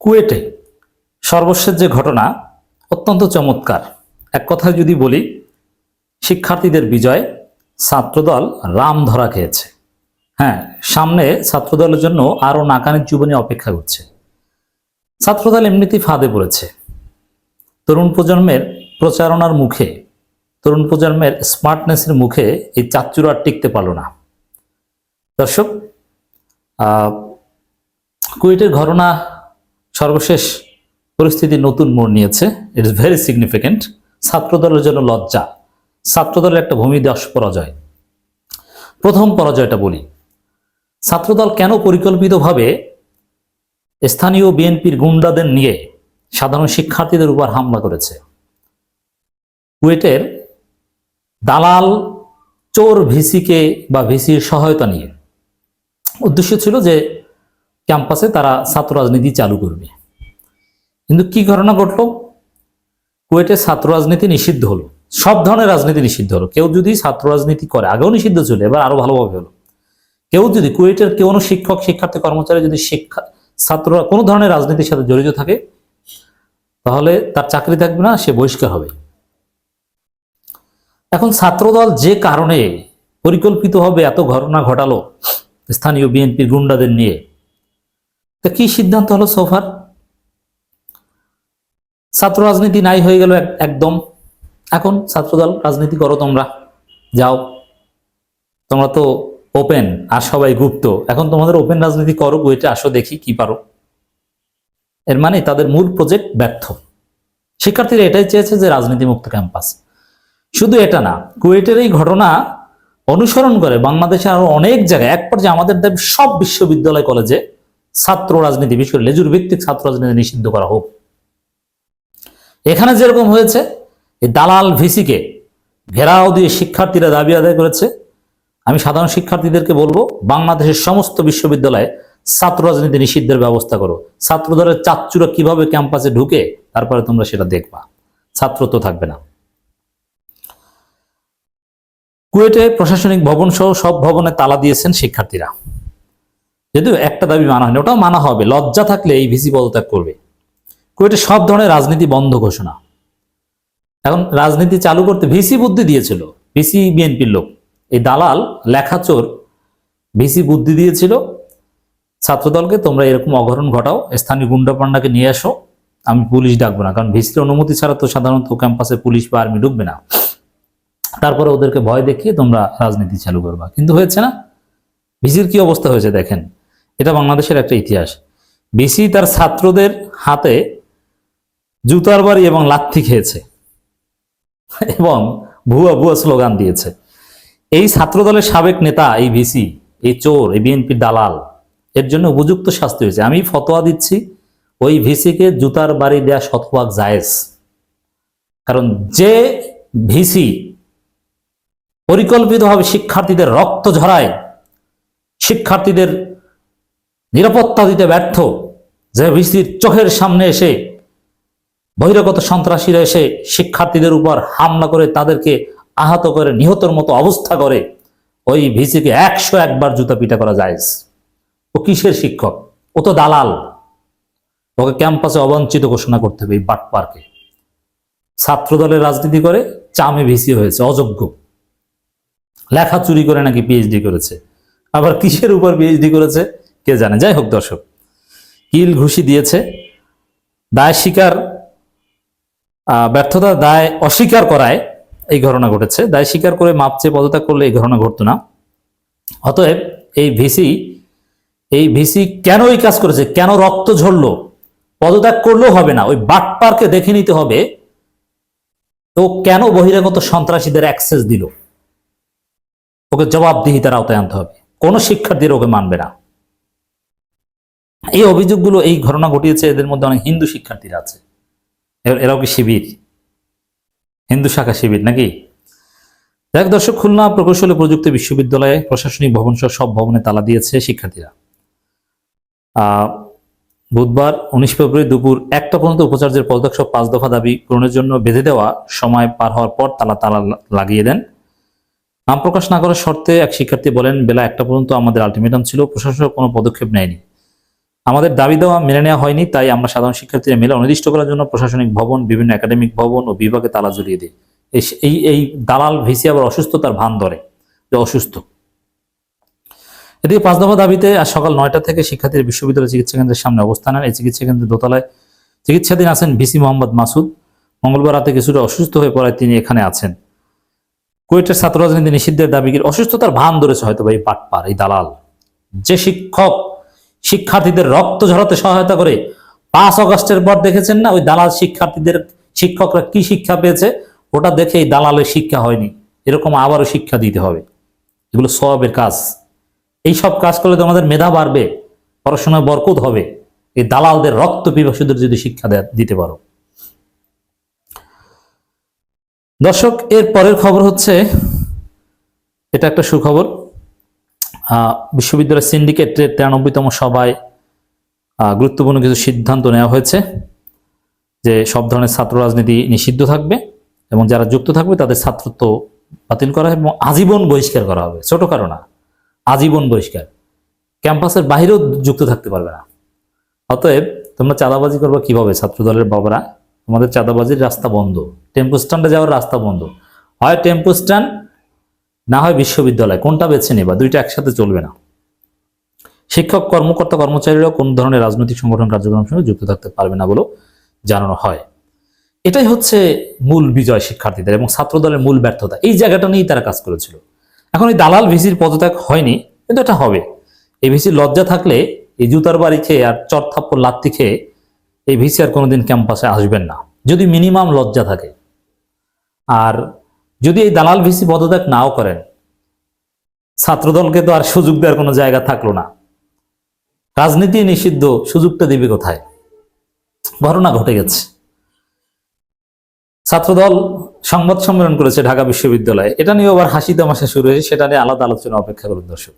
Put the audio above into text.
কুয়েটে সর্বশেষ যে ঘটনা অত্যন্ত চমৎকার। এক কথায় যদি বলি, শিক্ষার্থীদের বিজয়, ছাত্রদল রাম ধরা খেয়েছে। হ্যাঁ, সামনে ছাত্রদলের জন্য আরো নাকানির জীবনী অপেক্ষা করছে। ছাত্রদল এমনিতেই ফাঁদে পড়েছে। তরুণ প্রজন্মের প্রচারণার মুখে, তরুণ প্রজন্মের স্মার্টনেসের মুখে এই চাচ্চুরা আর টিকতে পারল না। দর্শক, কুয়েটের ঘটনা সর্বশেষ পরিস্থিতি নতুন মোড় নিয়েছে। It is very significant. ছাত্রদলের জন্য লজ্জা, ছাত্রদলের একটা ভূমিদস্য পরাজয়। প্রথম পরাজয়টা বলি, ছাত্রদল কেন পরিকল্পিতভাবে স্থানীয় বিএনপির গুন্ডাদের নিয়ে সাধারণ শিক্ষার্থীদের উপর হামলা করেছে। কুয়েটের দালাল চোর ভিসিকে বা ভিসির সহায়তা নিয়ে উদ্দেশ্য ছিল যে ক্যাম্পাসে তারা ছাত্র রাজনীতি চালু করবে। কিন্তু কি ঘটনা ঘটলো? কুয়েটে ছাত্র রাজনীতি নিষিদ্ধ হলো, সব ধরনের রাজনীতি নিষিদ্ধ হলো। কেউ যদি ছাত্র রাজনীতি করে, আগেও নিষিদ্ধ ছিল, এবার আরো ভালোভাবে হলো। কেউ যদি কুয়েটের কোনো শিক্ষক, শিক্ষার্থী, কর্মচারী যদি ছাত্ররা কোনো ধরনের রাজনীতির সাথে জড়িত থাকে, তাহলে তার চাকরি থাকবে না, সে বহিষ্কার হবে। এখন ছাত্রদল যে কারণে পরিকল্পিতভাবে এত ঘটনা ঘটালো স্থানীয় বিএনপির গুন্ডাদের নিয়ে, তা কি সিদ্ধান্ত হলো সোফার? ছাত্র রাজনীতি নাই হয়ে গেল একদম। এখন ছাত্রদল রাজনীতি করো, তোমরা যাও, তোমরা তো ওপেন আর সবাই গুপ্ত। এখন তোমাদের ওপেন রাজনীতি করো, কুয়েটে আসো, দেখি কি পারো। এর মানে তাদের মূল প্রজেক্ট ব্যর্থ। শিক্ষার্থীরা এটাই চেয়েছে যে রাজনীতি মুক্ত ক্যাম্পাস। শুধু এটা না, কুয়েটের এই ঘটনা অনুসরণ করে বাংলাদেশের আরো অনেক জায়গায় এক পর্যায়ে আমাদের দাবি সব বিশ্ববিদ্যালয় কলেজে ছাত্র রাজনীতি, বিশেষ করে লেজুর ভিত্তিক ছাত্র রাজনীতি নিষিদ্ধ করা হোক। এখানে যেরকম হয়েছে, এই দালাল ভিসিকে ঘেরাও দিয়ে শিক্ষার্থীরা দাবি আদায় করেছে। আমি সাধারণ শিক্ষার্থীদেরকে বলবো, বাংলাদেশের সমস্ত বিশ্ববিদ্যালয়ে ছাত্র রাজনীতি নিষিদ্ধের ব্যবস্থা করো। ছাত্রদলের চাচ্চুরা কিভাবে ক্যাম্পাসে ঢুকে, তারপরে তোমরা সেটা দেখবা, ছাত্র তো থাকবে না। কুয়েটে প্রশাসনিক ভবন সহ সব ভবনে তালা দিয়েছেন শিক্ষার্থীরা। যদিও একটা দাবি মানা হয়নি, ওটাও মানা হবে। লজ্জা থাকলে এই ভিসি পদত্যাগ করবে। কুয়েটে সব ধরনের রাজনীতি বন্ধ ঘোষণা। এখন রাজনীতি চালু করতে ভিসি বুদ্ধি দিয়েছিল, ভিসি বিএনপির লোক, এই দালাল লেখাচোর ভিসি বুদ্ধি দিয়েছিল ছাত্রদলকে, তোমরা এরকম অঘটন ঘটাও, স্থানীয় গুন্ডা পান্ডাকে নিয়ে আসো, আমি পুলিশ ডাকবো না। কারণ ভিসির অনুমতি ছাড়া তো সাধারণত ক্যাম্পাসে পুলিশ বা আর্মি ঢুকবে না। তারপরে ওদেরকে ভয় দেখিয়ে তোমরা রাজনীতি চালু করবা। কিন্তু হয়েছে না। ভিসির কি অবস্থা হয়েছে দেখেন। এটা বাংলাদেশের একটা ইতিহাস। ভিসি তার ছাত্রদের হাতে জুতার বাড়ি এবং লাথি খেয়েছে এবং ভুয়া ভুয়া স্লোগান দিয়েছে। এই ছাত্রদলের সাবেক নেতা, এই ভিসি, এই চোর, এই বিএনপির দালাল, এর জন্য উপযুক্ত শাস্তি হয়েছে। আমি ফতোয়া দিচ্ছি, ওই ভিসিকে জুতার বাড়ি দেয়া শতভাগ জায়েজ। কারণ যে ভিসি পরিকল্পিতভাবে শিক্ষার্থীদের রক্ত ঝরায়, শিক্ষার্থীদের নিরাপত্তা দিতে ব্যর্থ, যে ভিসির চোখের সামনে এসে বহিরাগত সন্ত্রাসীরা এসে শিক্ষার্থীদের উপর হামলা করে তাদেরকে আহত করে নিহতর মতো অবস্থা করে, ওই ভিসিকে 101 বার জুতা পিটা করা যায়। ও কিসের শিক্ষক? ও তো দালাল। ওকে ক্যাম্পাসে অবাঞ্ছিত ঘোষণা করতে হবে। এই বাটপারকে ছাত্র দলের রাজনীতি করে চামে ভিসি হয়েছে, অযোগ্য। লেখা চুরি করে নাকি পিএইচডি করেছে, আবার কিসের উপর পিএইচডি করেছে কে জানে। যাই হোক দর্শক, কিল ঘুষি দিয়েছে। দায় স্বীকার, ব্যর্থতা দায় অস্বীকার করায় এই ঘটনা ঘটেছে। দায় স্বীকার করে মাপ চেয়ে পদত্যাগ করলে এই ঘটনা ঘটতো না। অতএব এই ভিসি কেন এই কাজ করেছে, কেন রক্ত ঝরলো, পদত্যাগ করলেও হবে না। ওই বাটপারকে দেখে নিতে হবে তো কেন বহিরাগত সন্ত্রাসীদের অ্যাক্সেস দিল। ওকে জবাবদিহিতার আওতায় আনতে হবে। কোন শিক্ষার্থীরা ওকে মানবে না। এই অভিযোগগুলো, এই ঘটনা ঘটিয়েছে, এদের মধ্যে অনেক হিন্দু শিক্ষার্থীরা আছে। এরাও কি শিবির, হিন্দু শাখা শিবির নাকি? দেখ দর্শক, খুলনা প্রকৌশল ও প্রযুক্তি বিশ্ববিদ্যালয়ে প্রশাসনিক ভবন সহ সব ভবনে তালা দিয়েছে শিক্ষার্থীরা। বুধবার 19 ফেব্রুয়ারি দুপুর 1টা পর্যন্ত উপাচার্যের পদত্যাগ সহ 5 দফা দাবি পূরণের জন্য বেঁধে দেওয়া সময় পার হওয়ার পর তালা লাগিয়ে দেন। নাম প্রকাশ না করার শর্তে এক শিক্ষার্থী বলেন, বেলা 1টা পর্যন্ত আমাদের আলটিমেটাম ছিল, প্রশাসন কোনো পদক্ষেপ নেয়নি। আমাদের দাবি দেওয়া মেনে নেওয়া হয়নি, তাই আমরা সাধারণ শিক্ষার্থীরা মিলে অনির্দিষ্ট করার জন্য প্রশাসনিক ভবন, বিভিন্ন একাডেমিক ভবন ও বিভাগে তালা ঝুলিয়ে দিই। এই দালাল ভিসি আবার অসুস্থতার ভান ধরে যে অসুস্থ। এদিকে 5 দফা দাবিতে আজ সকাল 9টা থেকে শিক্ষার্থীরা বিশ্ববিদ্যালয় চিকিৎসা কেন্দ্রের সামনে অবস্থান নেন। এই চিকিৎসা কেন্দ্রের দোতলায় চিকিৎসাধীন আছেন ভিসি মোহাম্মদ মাসুদ। মঙ্গলবার রাতে কিছুটা অসুস্থ হয়ে পড়ায় তিনি এখানে আছেন। কুয়েটের ছাত্র রাজনীতি নিষিদ্ধের দাবির অসুস্থতার ভান ধরেছে হয়তো এই পাটপার, এই দালাল। যে শিক্ষক শিক্ষার্থীদের রক্ত ঝরাতে সহায়তা করে 5 আগস্টের পর দেখেছেন না ওই দালাল শিক্ষকরা কি শিক্ষা পেয়েছে, ওটা দেখে এই দালালের শিক্ষা হয়নি, এরকম আবারও শিক্ষা দিতে হবে। এগুলো সওয়াবের কাজ। এই সব কাজ করলে তোমাদের মেধা বাড়বে, পড়াশোনায় বরকত হবে। এই দালালদের রক্ত পিপাসুদের যদি শিক্ষা দিতে পারো। দর্শক, এর পরের খবর হচ্ছে, এটা একটা সুখবর। বিশ্ববিদ্যালয় সিন্ডিকেটের 93তম সভায় গুরুত্বপূর্ণ কিছু সিদ্ধান্ত নেওয়া হয়েছে যে সব ধরনের ছাত্র রাজনীতি নিষিদ্ধ থাকবে এবং যারা যুক্ত থাকবে তাদের ছাত্রত্ব বাতিল করা হবে এবং আজীবন বহিষ্কার করা হবে। ছোট কারো না, আজীবন বহিষ্কার। ক্যাম্পাসের বাইরেও যুক্ত থাকতে পারবে না। অতএব তোমরা চাঁদাবাজি করবে কিভাবে? ছাত্র দলের বাবারা, তোমাদের চাঁদাবাজির রাস্তা বন্ধ, টেম্পো স্ট্যান্ডে যাওয়ার রাস্তা বন্ধ। হয় টেম্পো স্ট্যান্ড, না হয় বিশ্ববিদ্যালয়, কোনটা বেছে নেবা? দুইটা একসাথে চলবে না। শিক্ষক, কর্মকর্তা, কর্মচারীরাও কোন ধরনের রাজনৈতিক সংগঠন কার্যক্রমের সঙ্গে যুক্ত থাকতে পারবে না বলেও জানানো হয়। এটাই হচ্ছে মূল বিজয় শিক্ষার্থীদের এবং ছাত্র দলের মূল ব্যর্থতা। এই জায়গাটা নিয়েই তারা কাজ করেছিল। এখন এই দালাল ভিসির পদত্যাগ হয়নি, কিন্তু এটা হবে। এই ভিসির লজ্জা থাকলে এই জুতার বাড়ি খেয়ে আর চর থাপ্পড় লাত্তি খেয়ে এই ভিসি আর কোনোদিন ক্যাম্পাসে আসবেন না, যদি মিনিমাম লজ্জা থাকে। আর যদি এই দালাল ভিসি পদত্যাগ নাও করেন, ছাত্রদলকে তো আর সুযোগ দেওয়ার কোনো জায়গা থাকলো না। রাজনীতি নিষিদ্ধ, সুযোগটা দিবে কোথায়? ঘটনা ঘটে গেছে। ছাত্রদল সংবাদ সম্মেলন করেছে ঢাকা বিশ্ববিদ্যালয়ে, এটা নিয়ে আবার হাসি তামাশা শুরু হয়েছে, সেটা নিয়ে আলাদা আলোচনা অপেক্ষা করুন দর্শক।